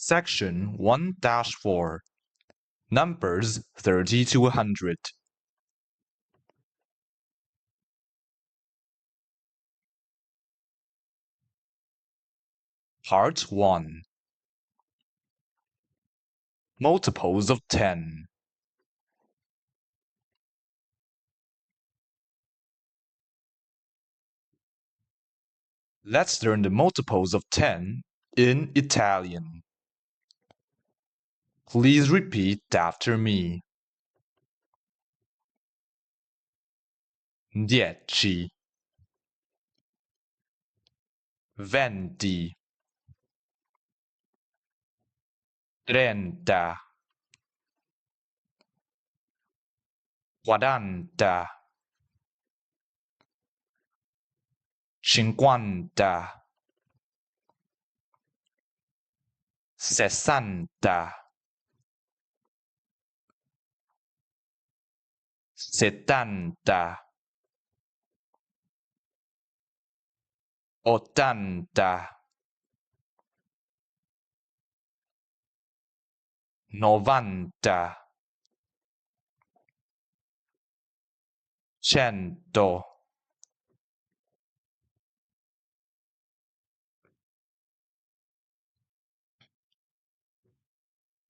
Section 1-4 Numbers 30 to 100. Part 1 Multiples of 10. Let's learn the multiples of 10 in Italian. Please repeat after me. 10, 20, 30, 40, 50, 60, 70, 80, 90, 100.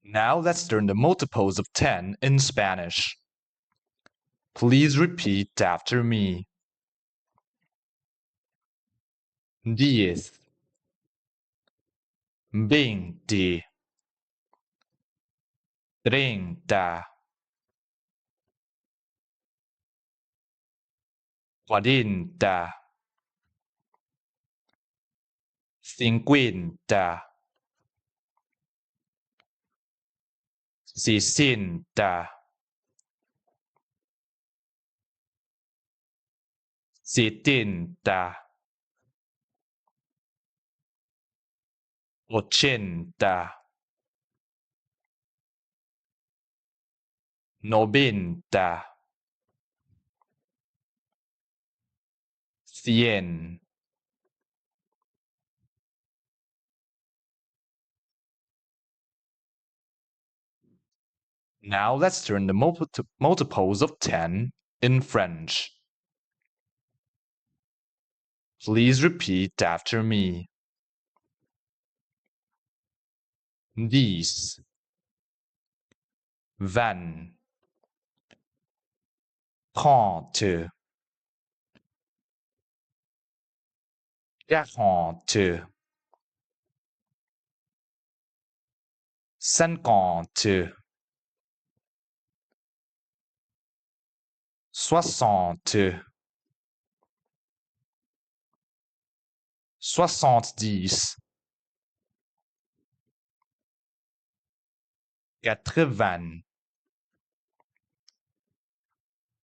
Now let's learn the multiples of 10 in Spanish. Please repeat after me. 10, 20, 30, 40, 50, 60, 70, 80, 90, 100. Now let's learn the multiples of 10 in French. Please repeat after me. 10, 20, 30, 40, 50, 60,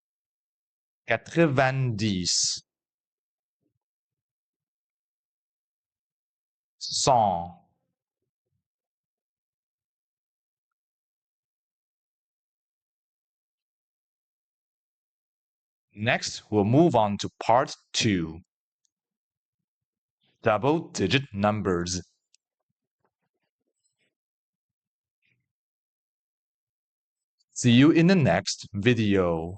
70, 80, 90, 100. Next, we'll move on to part 2. Double-digit numbers. See you in the next video.